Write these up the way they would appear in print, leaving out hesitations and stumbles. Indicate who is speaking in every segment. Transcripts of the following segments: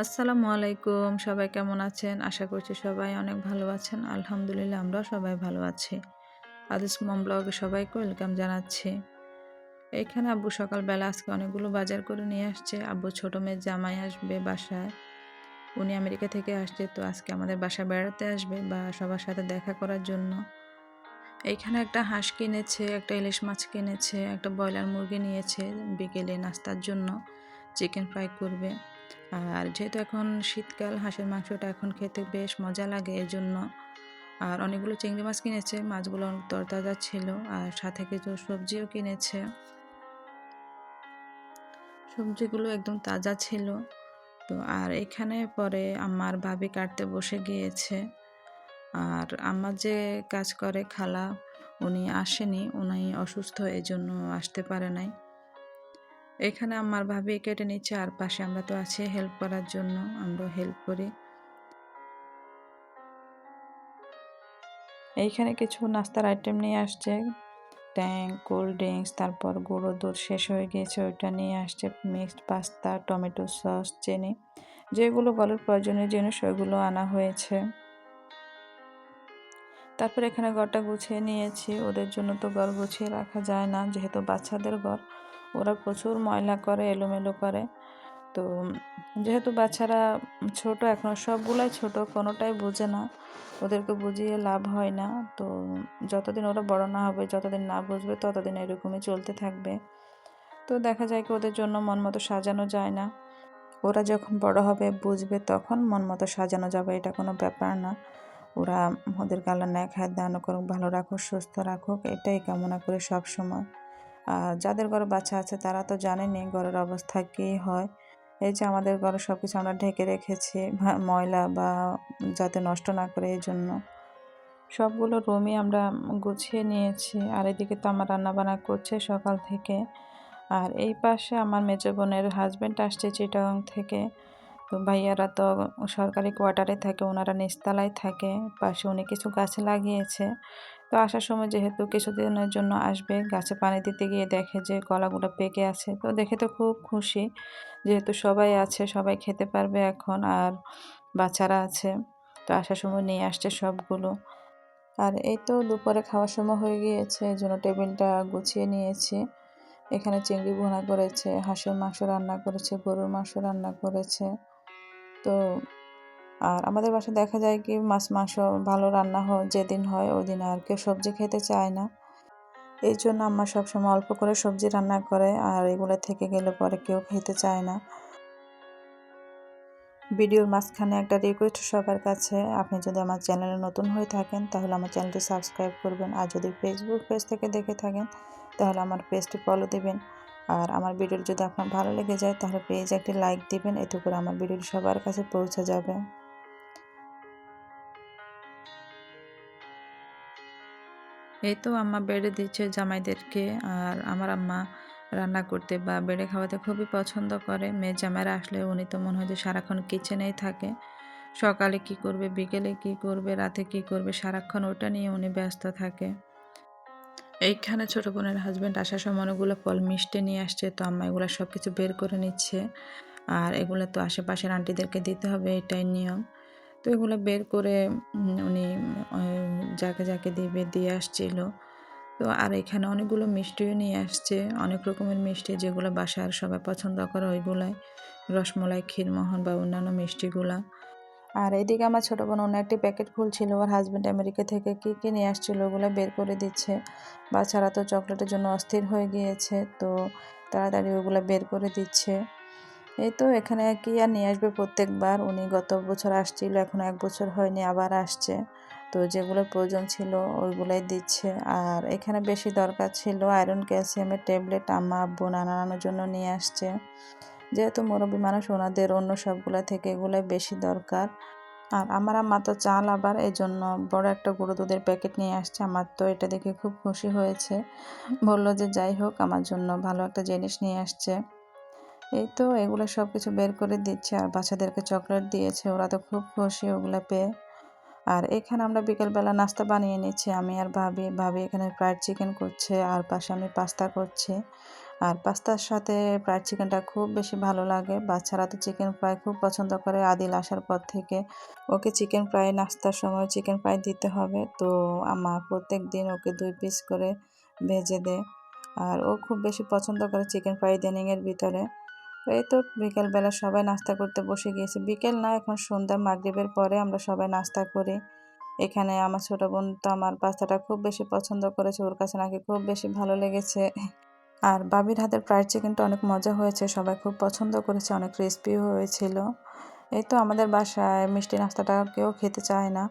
Speaker 1: আসসালামু আলাইকুম। সবাই কেমন আছেন? আশা করছি সবাই অনেক ভালো আছেন। আলহামদুলিল্লাহ আমরাও সবাই ভালো আছি। আদিস মম ব্লগে সবাইকে ওয়েলকাম জানাচ্ছি। এইখানে আব্বু সকালবেলা আজকে অনেকগুলো বাজার করে নিয়ে আসছে। আব্বু ছোট মেয়ের জামাই আসবে বাসায়। উনি আমেরিকা থেকে আসছে, তো আজকে আমাদের বাসায় বেড়াতে আসবে বা সবার সাথে দেখা করার জন্য। এইখানে একটা হাঁস কিনেছে, একটা ইলিশ মাছ কিনেছে, একটা ব্রয়লার মুরগি নিয়েছে বিকেলে নাস্তার জন্য। চিকেন ফ্রাই করবে। আর যেহেতু এখন শীতকাল, হাঁসের মাংসটা এখন খেতে বেশ মজা লাগে এজন্য। আর অনেকগুলো চিংড়ি মাছ কিনেছে, মাছগুলো অনেক তরতাজা ছিল। আর সাথে কিছু সবজিও কিনেছে, সবজিগুলো একদম তাজা ছিল। তো আর এখানে পরে আমার ভাবি কাটতে বসে গিয়েছে। আর আমার যে কাজ করে খালা, উনি আসেনি, উনি অসুস্থ, এজন্য আসতে পারে নাই। এখানে আমার ভাবি কেটে নিচ্ছে, আর পাশে আমরা তো আছি হেল্প করার জন্য, আমরা হেল্প করি। এইখানে কিছু নাস্তার আইটেম নিয়ে আসছে, ট্যাং, কোল্ড ড্রিঙ্কস, তারপর গুঁড়ো দুধ শেষ হয়ে গিয়েছে, ওইটা নিয়ে আসছে, মিক্সড পাস্তা, টমেটো সস, চিনি, যেগুলো ঘরের প্রয়োজনীয় জিনিস ওইগুলো আনা হয়েছে। তারপর এখানে ঘরটা গুছিয়ে নিয়েছি, ওদের জন্য তো ঘর গুছিয়ে রাখা যায় না, যেহেতু বাচ্চাদের ঘর, ওরা প্রচুর ময়লা করে, এলোমেলো করে। তো যেহেতু বাচ্চারা ছোট, এখনও সবগুলাই ছোট, কোনোটাই বোঝে না, ওদেরকে বুঝিয়ে লাভ হয় না। তো যতদিন ওরা বড় না হবে, যতদিন না বুঝবে, ততদিন এরকমই চলতে থাকবে। তো দেখা যায় কি ওদের জন্য মন মতো সাজানো যায় না। ওরা যখন বড় হবে, বুঝবে, তখন মন মতো সাজানো যাবে, এটা কোনো ব্যাপার না। ওরা ওদেরকে আল্লাহ নেক হায়াত দান করুক, ভালো রাখুক, সুস্থ রাখুক, এটাই কামনা করি সব সময়। আর যাদের ঘরে বাচ্চা আছে তারা তো জানেনই ঘরের অবস্থা কী হয়। এই যে আমাদের ঘরে সব কিছু আমরা ঢেকে রেখেছি ময়লা বা যাতে নষ্ট না করে, এই জন্য সবগুলো রুমই আমরা গুছিয়ে নিয়েছি। আর এদিকে তো আমার রান্নাবান্না করছে সকাল থেকে। আর এই পাশে আমার মেজো বোনের হাজব্যান্ড আসছে চিটাগাং থেকে। তো ভাইয়ারা তো সরকারি কোয়ার্টারে থাকে, ওনারা নিচতলায় থাকে। পাশে উনি কিছু গাছ লাগিয়েছে। তো আসার সময় যেহেতু কিছুদিনের জন্য আসবে, গাছে পানি দিতে গিয়ে দেখে যে কলাগুলো পেকে আছে। তো দেখে তো খুব খুশি, যেহেতু সবাই আছে, সবাই খেতে পারবে এখন, আর বাচ্চারা আছে। তো আসার সময় নিয়ে আসছে সবগুলো। আর এই তো দুপুরে খাওয়ার সময় হয়ে গিয়েছে, এই জন্য টেবিলটা গুছিয়ে নিয়েছি। এখানে চিংড়ি ভুনা করেছে, হাঁসের মাংস রান্না করেছে, গরুর মাংস রান্না করেছে। তো আর আমাদের বাসায় দেখা যায় কি মাছ মাংস ভালো রান্না হয় যেদিন হয়, ওই দিন আর কেউ সবজি খেতে চায় না। এই জন্য আম্মা সবসময় অল্প করে সবজি রান্না করে, আর এগুলো থেকে গেলে পরে কেউ খেতে চায় না। ভিডিওর মাঝখানে একটা রিকোয়েস্ট সবার কাছে, আপনি যদি আমার চ্যানেলে নতুন হয়ে থাকেন তাহলে আমার চ্যানেলটি সাবস্ক্রাইব করবেন, আর যদি ফেসবুক পেজ থেকে দেখে থাকেন তাহলে আমার পেজটি ফলো দিবেন। আর আমার ভিডিও যদি আপনার ভালো লেগে যায় তাহলে পেজে একটি লাইক দিবেন, এতে করে আমার ভিডিওটি সবার কাছে পৌঁছে যাবে। এই তো আম্মা বেড়ে দিচ্ছে জামাইদেরকে। আর আমার আম্মা রান্না করতে বা বেড়ে খাওয়াতে খুবই পছন্দ করে। মেয়ে জামাইরা আসলে উনি তো মনে হয় যে সারাক্ষণ কিচেনেই থাকে। সকালে কি করবে, বিকেলে কি করবে, রাতে কি করবে, সারাক্ষণ ওটা নিয়ে উনি ব্যস্ত থাকে। এইখানে ছোট বোনের হাজব্যান্ড আসার সময় অনেকগুলো ফল মিষ্টি নিয়ে আসছে, তো আম্মা এগুলো সব কিছু বের করে নিচ্ছে। আর এগুলো তো আশেপাশের আন্টিদেরকে দিতে হবে, এটাই নিয়ম। তো এগুলো বের করে উনি যাকে যাকে দিবে দিয়ে আসছিল। তো আর এখানে অনেকগুলো মিষ্টিও নিয়ে আসছে, অনেক রকমের মিষ্টি যেগুলো বাসার সবাই পছন্দ করে, ওইগুলাই রসমলাই, ক্ষীরমোহন বা অন্যান্য মিষ্টিগুলা। আর এদিকে আমার ছোটো বোন অন্য একটি প্যাকেট খুলছিল, ওর হাজব্যান্ড আমেরিকা থেকে কী কী নিয়ে আসছিলো ওগুলো বের করে দিচ্ছে। বাচ্চারা তো চকলেটের জন্য অস্থির হয়ে গিয়েছে, তো তাড়াতাড়ি ওগুলো বের করে দিচ্ছে। এই তো এখানে কি আর নিয়ে আসবে প্রত্যেকবার, উনি গত বছর আসছিল, এখনও 1 বছর হয়নি, আবার আসছে। তো যেগুলো প্রয়োজন ছিল ওইগুলাই দিচ্ছে। আর এখানে বেশি দরকার ছিল আয়রন ক্যালসিয়ামের ট্যাবলেট, আম্মা আব্বু নানানোর জন্য নিয়ে আসছে। যেহেতু মুরব্বী মানুষ, ওনাদের অন্য সবগুলা থেকে এগুলাই বেশি দরকার। আর আমার আম্মা তো চাল আবার, এই জন্য বড় একটা গুঁড়ো দুধের প্যাকেট নিয়ে আসছে। আমার তো এটা দেখে খুব খুশি হয়েছে, বললো যে যাই হোক আমার জন্য ভালো একটা জিনিস নিয়ে আসছে। এই তো এগুলো সব কিছু বের করে দিচ্ছে, আর বাচ্চাদেরকে চকলেট দিয়েছে, ওরা তো খুব খুশি ওগুলো পেয়ে। আর এখানে আমরা বিকেলবেলা নাস্তা বানিয়ে নিচ্ছি আমি আর ভাবি। ভাবি এখানে ফ্রাইড চিকেন করছে, আর পাশে আমি পাস্তা করছি। আর পাস্তার সাথে ফ্রাইড চিকেনটা খুব বেশি ভালো লাগে। বাচ্চারা তো চিকেন ফ্রাই খুব পছন্দ করে। আদিল আসার পর থেকে ওকে চিকেন ফ্রাই নাস্তার সময় চিকেন ফ্রাই দিতে হবে। তো প্রত্যেক দিন ওকে 2 পিস করে ভেজে দেয়। আর ও খুব বেশি পছন্দ করে চিকেন ফ্রাই ইদানিংয়ের ভিতরে। তো এই তো বিকেলবেলা সবাই নাস্তা করতে বসে গিয়েছে। বিকেল না, এখন সন্ধ্যা মাগরিবের পরে আমরা সবাই নাস্তা করি। এখানে আমার ছোট বোন তো আমার পাস্তাটা খুব বেশি পছন্দ করেছে। ওর কাছে নাকি খুব বেশি ভালো লেগেছে। আর বাবির হাতের ফ্রাইড চিকেনটা অনেক মজা হয়েছে। সবাই খুব পছন্দ করেছে, অনেক ক্রিস্পিও হয়েছিল। এই তো আমাদের বাসায় মিষ্টি নাস্তাটা কেউ খেতে চায় না।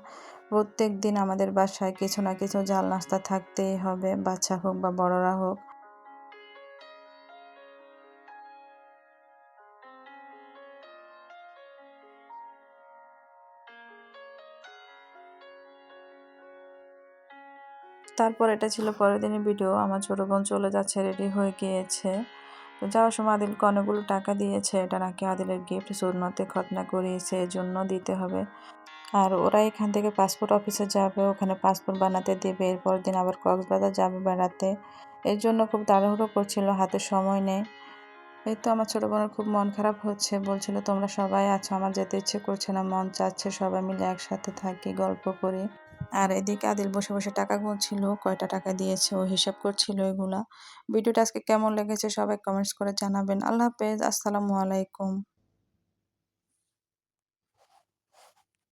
Speaker 1: প্রত্যেকদিন আমাদের বাসায় কিছু না কিছু ঝাল নাস্তা থাকতেই হবে, বাচ্চা হোক বা বড়রা হোক। তারপর এটা ছিল পরের দিনের ভিডিও। আমার ছোট বোন চলে যাচ্ছে, রেডি হয়ে গিয়েছে। তো যাওয়ার সময় আদিলকে অনেকগুলো টাকা দিয়েছে। এটা নাকি আদিলের গিফট, সুন্নতে খতনা করিয়েছে, এজন্য দিতে হবে। আর ওরা এখান থেকে পাসপোর্ট অফিসে যাবে, ওখানে পাসপোর্ট বানাতে দেবে। এরপর দিন আবার কক্সবাজার যাবে বেড়াতে। এর জন্য খুব তাড়াহুড়ো করছিল, হাতে সময় নেই। এই তো আমার ছোট বোনের খুব মন খারাপ হচ্ছে, বলছিল তোমরা সবাই আছো, আমার যেতে ইচ্ছে করছে না, মন চাচ্ছে সবাই মিলে একসাথে থাকি, গল্প করি। আর এদিকে আদিল বসে বসে টাকা গুনছিল, কয়টা টাকা দিয়েছে ও হিসাব করছিল এগুলা। ভিডিওটা আজকে কেমন লেগেছে সবাই কমেন্টস করে জানাবেন। আল্লাহ হাফেজ, আসসালামু আলাইকুম।